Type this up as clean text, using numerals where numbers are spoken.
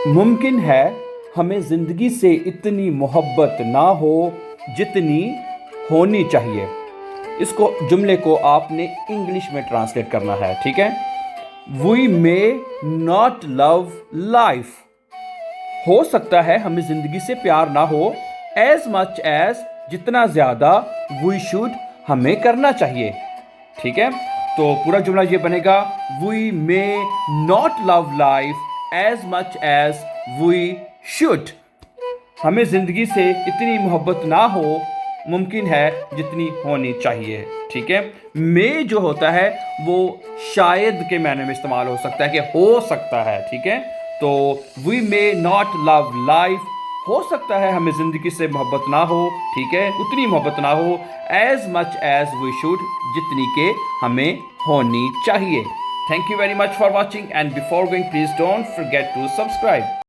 मुमकिन है हमें ज़िंदगी से इतनी मोहब्बत ना हो जितनी होनी चाहिए। इसको जुमले को आपने इंग्लिश में ट्रांसलेट करना है, ठीक है। We may not love life, हो सकता है हमें ज़िंदगी से प्यार ना हो एज मच एज, जितना ज़्यादा वी शुड, हमें करना चाहिए, ठीक है। तो पूरा जुमला ये बनेगा, we may not love life as much as we should. हमें ज़िंदगी से इतनी मोहब्बत ना हो मुमकिन है जितनी होनी चाहिए, ठीक है। मे जो होता है वो शायद के मायने में इस्तेमाल हो सकता है, कि हो सकता है, ठीक है। तो we may not love life, हो सकता है हमें ज़िंदगी से मोहब्बत ना हो, ठीक है, उतनी मोहब्बत ना हो as much as we should, जितनी के हमें होनी चाहिए। Thank you very much for watching, and before going please don't forget to subscribe.